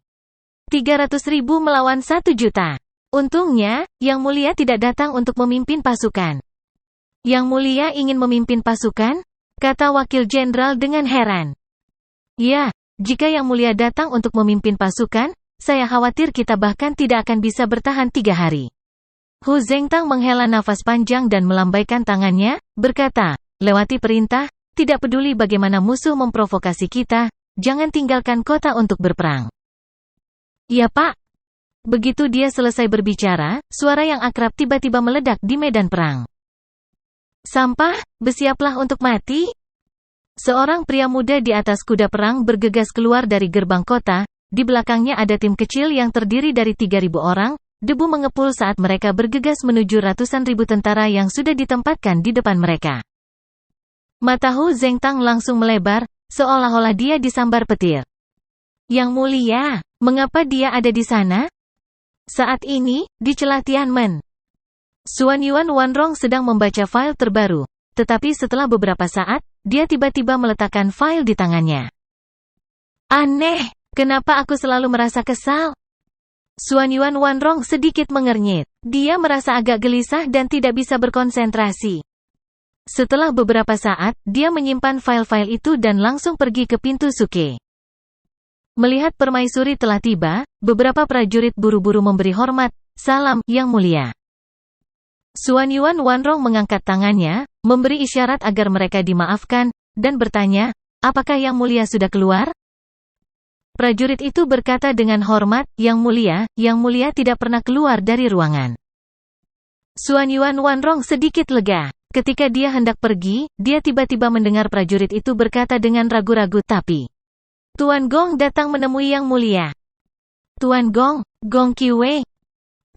300.000 melawan 1 juta. Untungnya, Yang Mulia tidak datang untuk memimpin pasukan. Yang Mulia ingin memimpin pasukan? Kata wakil jenderal dengan heran. Ya, jika Yang Mulia datang untuk memimpin pasukan, saya khawatir kita bahkan tidak akan bisa bertahan 3 hari. Hu Zhengtang menghela nafas panjang dan melambaikan tangannya, berkata, lewati perintah, tidak peduli bagaimana musuh memprovokasi kita, jangan tinggalkan kota untuk berperang. Ya Pak. Begitu dia selesai berbicara, suara yang akrab tiba-tiba meledak di medan perang. Sampah, bersiaplah untuk mati. Seorang pria muda di atas kuda perang bergegas keluar dari gerbang kota, di belakangnya ada tim kecil yang terdiri dari 3.000 orang, debu mengepul saat mereka bergegas menuju ratusan ribu tentara yang sudah ditempatkan di depan mereka. Mata Hu Zhengtang langsung melebar, seolah-olah dia disambar petir. Yang Mulia, mengapa dia ada di sana? Saat ini, di celah Tianmen. Xuan Yuan Wanrong sedang membaca file terbaru, tetapi setelah beberapa saat, dia tiba-tiba meletakkan file di tangannya. Aneh, kenapa aku selalu merasa kesal? Xuan Yuan Wanrong sedikit mengernyit. Dia merasa agak gelisah dan tidak bisa berkonsentrasi. Setelah beberapa saat, dia menyimpan file-file itu dan langsung pergi ke pintu Suke. Melihat permaisuri telah tiba, beberapa prajurit buru-buru memberi hormat, salam, Yang Mulia. Xuan Yuan Wanrong mengangkat tangannya, memberi isyarat agar mereka dimaafkan, dan bertanya, apakah Yang Mulia sudah keluar? Prajurit itu berkata dengan hormat, Yang Mulia tidak pernah keluar dari ruangan. Xuan Yuan Wanrong sedikit lega. Ketika dia hendak pergi, dia tiba-tiba mendengar prajurit itu berkata dengan ragu-ragu, tapi Tuan Gong datang menemui Yang Mulia. Tuan Gong, Gong Qiwei.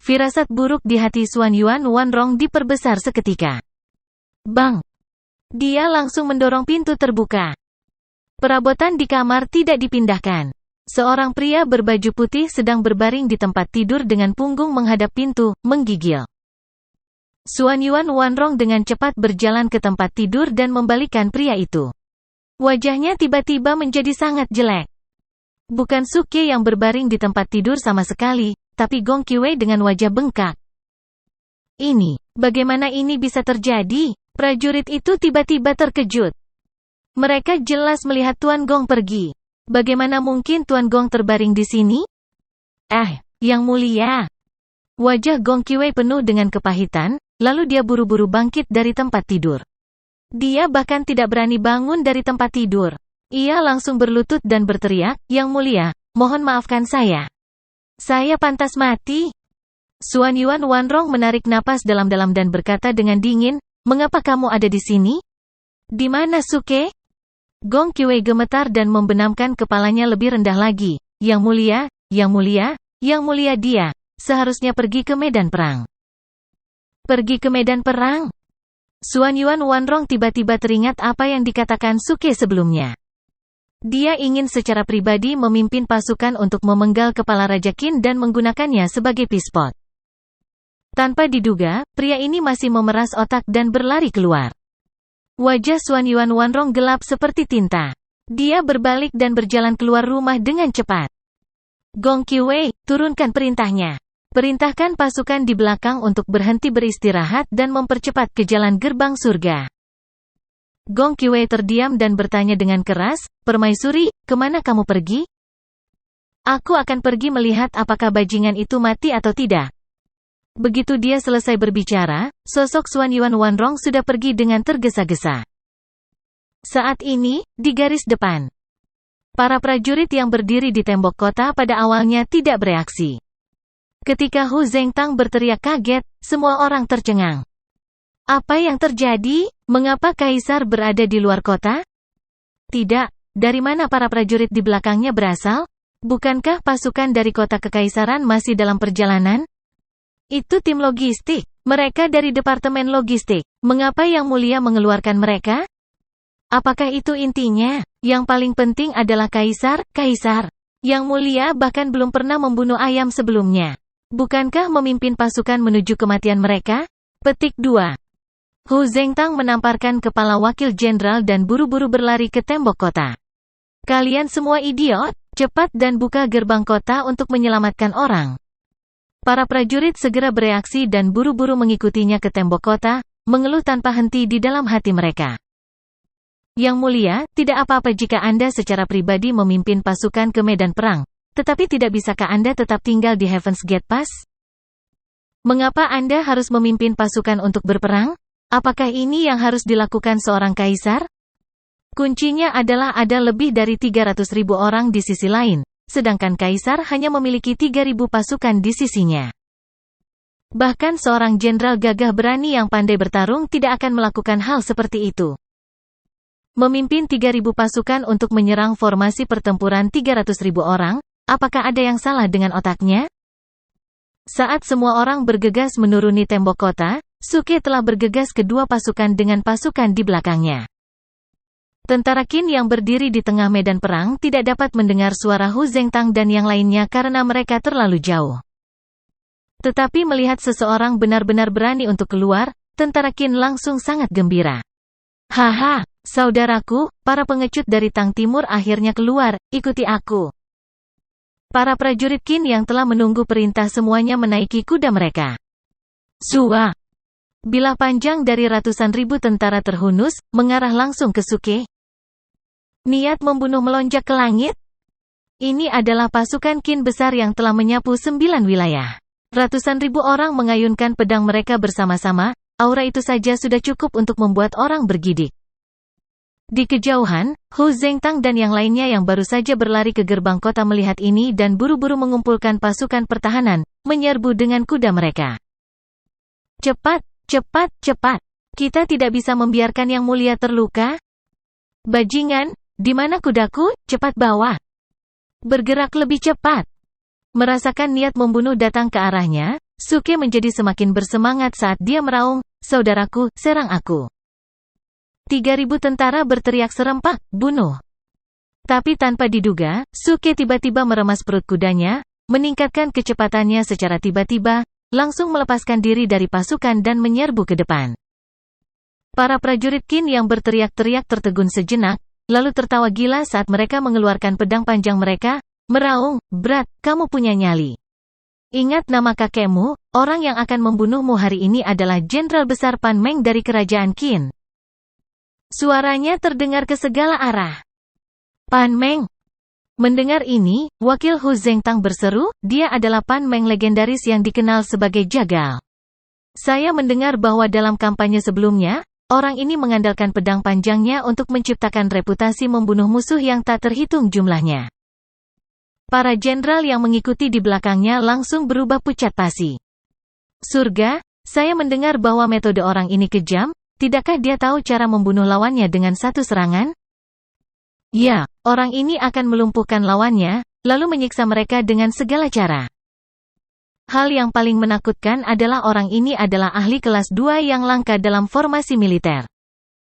Firasat buruk di hati Xuan Yuan Wanrong diperbesar seketika. Bang! Dia langsung mendorong pintu terbuka. Perabotan di kamar tidak dipindahkan. Seorang pria berbaju putih sedang berbaring di tempat tidur dengan punggung menghadap pintu, menggigil. Xuan Yuan Wanrong dengan cepat berjalan ke tempat tidur dan membalikkan pria itu. Wajahnya tiba-tiba menjadi sangat jelek. Bukan Suke yang berbaring di tempat tidur sama sekali, tapi Gong Qiwei dengan wajah bengkak. Ini, bagaimana ini bisa terjadi? Prajurit itu tiba-tiba terkejut. Mereka jelas melihat Tuan Gong pergi. Bagaimana mungkin Tuan Gong terbaring di sini? Yang Mulia. Wajah Gong Qiwei penuh dengan kepahitan, lalu dia buru-buru bangkit dari tempat tidur. Dia bahkan tidak berani bangun dari tempat tidur. Ia langsung berlutut dan berteriak, "Yang mulia, mohon maafkan saya. Saya pantas mati." Xuan Yuan Wanrong menarik napas dalam-dalam dan berkata dengan dingin, "Mengapa kamu ada di sini? Di mana Suke?" Gong Qiwei gemetar dan membenamkan kepalanya lebih rendah lagi. "Yang mulia, yang mulia, yang mulia dia seharusnya pergi ke medan perang." Pergi ke medan perang? Xuan Yuan Wanrong tiba-tiba teringat apa yang dikatakan Suke sebelumnya. Dia ingin secara pribadi memimpin pasukan untuk memenggal kepala Raja Qin dan menggunakannya sebagai pispot. Tanpa diduga, pria ini masih memeras otak dan berlari keluar. Wajah Xuan Yuan Wanrong gelap seperti tinta. Dia berbalik dan berjalan keluar rumah dengan cepat. "Gong Qiwei, turunkan perintahnya. Perintahkan pasukan di belakang untuk berhenti beristirahat dan mempercepat ke jalan gerbang surga." Gong Qiwei terdiam dan bertanya dengan keras, "Permaisuri, kemana kamu pergi?" "Aku akan pergi melihat apakah bajingan itu mati atau tidak." Begitu dia selesai berbicara, sosok Xuan Yuan Wanrong sudah pergi dengan tergesa-gesa. Saat ini, di garis depan, para prajurit yang berdiri di tembok kota pada awalnya tidak bereaksi. Ketika Hu Zhengtang berteriak kaget, semua orang tercengang. Apa yang terjadi? Mengapa kaisar berada di luar kota? Tidak, dari mana para prajurit di belakangnya berasal? Bukankah pasukan dari kota kekaisaran masih dalam perjalanan? Itu tim logistik. Mereka dari departemen logistik. Mengapa Yang Mulia mengeluarkan mereka? Apakah itu intinya? Yang paling penting adalah kaisar. Yang Mulia bahkan belum pernah membunuh ayam sebelumnya. Bukankah memimpin pasukan menuju kematian mereka? Petik 2. Hu Zhengtang menamparkan kepala wakil jenderal dan buru-buru berlari ke tembok kota. "Kalian semua idiot, cepat dan buka gerbang kota untuk menyelamatkan orang." Para prajurit segera bereaksi dan buru-buru mengikutinya ke tembok kota, mengeluh tanpa henti di dalam hati mereka. "Yang Mulia, tidak apa-apa jika Anda secara pribadi memimpin pasukan ke medan perang. Tetapi tidak bisakah Anda tetap tinggal di Heaven's Gate Pass? Mengapa Anda harus memimpin pasukan untuk berperang? Apakah ini yang harus dilakukan seorang kaisar? Kuncinya adalah ada lebih dari 300.000 orang di sisi lain, sedangkan kaisar hanya memiliki 3.000 pasukan di sisinya. Bahkan seorang jenderal gagah berani yang pandai bertarung tidak akan melakukan hal seperti itu. Memimpin 3.000 pasukan untuk menyerang formasi pertempuran 300.000 orang, apakah ada yang salah dengan otaknya? Saat semua orang bergegas menuruni tembok kota, Suke telah bergegas kedua pasukan dengan pasukan di belakangnya. Tentara Qin yang berdiri di tengah medan perang tidak dapat mendengar suara Hu Zhengtang dan yang lainnya karena mereka terlalu jauh. Tetapi melihat seseorang benar-benar berani untuk keluar, tentara Qin langsung sangat gembira. "Haha, saudaraku, para pengecut dari Tang Timur akhirnya keluar, ikuti aku." Para prajurit Qin yang telah menunggu perintah semuanya menaiki kuda mereka. Zua! Bilah panjang dari ratusan ribu tentara terhunus, mengarah langsung ke Suke. Niat membunuh melonjak ke langit? Ini adalah pasukan Qin besar yang telah menyapu 9 wilayah. Ratusan ribu orang mengayunkan pedang mereka bersama-sama, aura itu saja sudah cukup untuk membuat orang bergidik. Di kejauhan, Hu Zhengtang dan yang lainnya yang baru saja berlari ke gerbang kota melihat ini dan buru-buru mengumpulkan pasukan pertahanan, menyerbu dengan kuda mereka. "Cepat, cepat, cepat. Kita tidak bisa membiarkan Yang Mulia terluka. Bajingan, di mana kudaku? Cepat bawa. Bergerak lebih cepat." Merasakan niat membunuh datang ke arahnya, Suke menjadi semakin bersemangat saat dia meraung, "Saudaraku, serang aku." 3.000 tentara berteriak serempak, "Bunuh!" Tapi tanpa diduga, Suke tiba-tiba meremas perut kudanya, meningkatkan kecepatannya secara tiba-tiba, langsung melepaskan diri dari pasukan dan menyerbu ke depan. Para prajurit Qin yang berteriak-teriak tertegun sejenak, lalu tertawa gila saat mereka mengeluarkan pedang panjang mereka, meraung, "Berat, kamu punya nyali. Ingat nama kakekmu, orang yang akan membunuhmu hari ini adalah Jenderal Besar Pan Meng dari Kerajaan Qin." Suaranya terdengar ke segala arah. "Pan Meng? Mendengar ini, wakil Hu Zengtang berseru, dia adalah Pan Meng legendaris yang dikenal sebagai jagal. Saya mendengar bahwa dalam kampanye sebelumnya, orang ini mengandalkan pedang panjangnya untuk menciptakan reputasi membunuh musuh yang tak terhitung jumlahnya. Para jenderal yang mengikuti di belakangnya langsung berubah pucat pasi. Surga, saya mendengar bahwa metode orang ini kejam, tidakkah dia tahu cara membunuh lawannya dengan satu serangan? Ya, orang ini akan melumpuhkan lawannya, lalu menyiksa mereka dengan segala cara. Hal yang paling menakutkan adalah orang ini adalah ahli kelas 2 yang langka dalam formasi militer.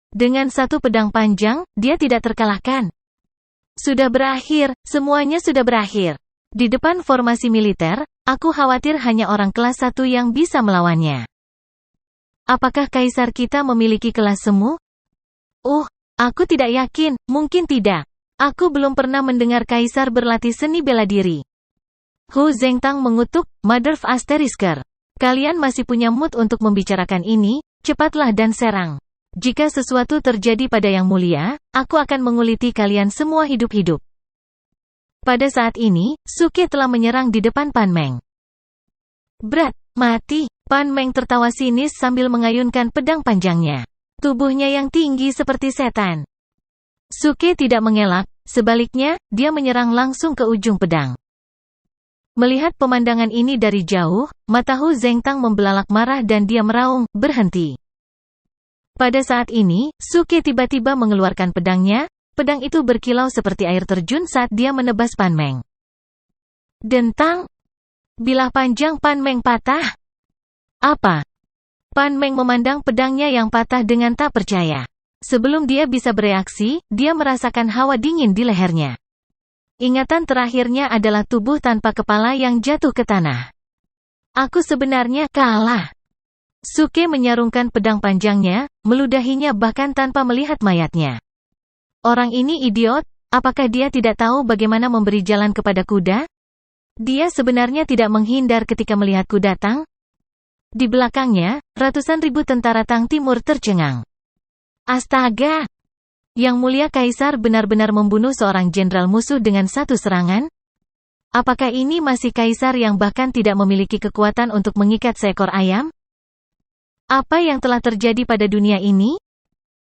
Dengan satu pedang panjang, dia tidak terkalahkan. Sudah berakhir, semuanya sudah berakhir. Di depan formasi militer, aku khawatir hanya orang kelas 1 yang bisa melawannya. Apakah kaisar kita memiliki kelas semu? Aku tidak yakin, mungkin tidak. Aku belum pernah mendengar kaisar berlatih seni bela diri. Hu Zengtang mengutuk, Mother of Asterisker. Kalian masih punya mood untuk membicarakan ini, cepatlah dan serang. Jika sesuatu terjadi pada Yang Mulia, aku akan menguliti kalian semua hidup-hidup. Pada saat ini, Suke telah menyerang di depan Pan Meng. Brat, mati. Pan Meng tertawa sinis sambil mengayunkan pedang panjangnya. Tubuhnya yang tinggi seperti setan. Suke tidak mengelak, sebaliknya, dia menyerang langsung ke ujung pedang. Melihat pemandangan ini dari jauh, mata Hu Zengtang membelalak marah dan dia meraung, berhenti. Pada saat ini, Suke tiba-tiba mengeluarkan pedangnya, pedang itu berkilau seperti air terjun saat dia menebas Pan Meng. Dentang! Bilah panjang Pan Meng patah. Apa? Pan Meng memandang pedangnya yang patah dengan tak percaya. Sebelum dia bisa bereaksi, dia merasakan hawa dingin di lehernya. Ingatan terakhirnya adalah tubuh tanpa kepala yang jatuh ke tanah. Aku sebenarnya kalah. Suke menyarungkan pedang panjangnya, meludahinya bahkan tanpa melihat mayatnya. Orang ini idiot, apakah dia tidak tahu bagaimana memberi jalan kepada kuda? Dia sebenarnya tidak menghindar ketika melihatku datang. Di belakangnya, ratusan ribu tentara Tang Timur tercengang. Astaga! Yang Mulia Kaisar benar-benar membunuh seorang jenderal musuh dengan satu serangan? Apakah ini masih Kaisar yang bahkan tidak memiliki kekuatan untuk mengikat seekor ayam? Apa yang telah terjadi pada dunia ini?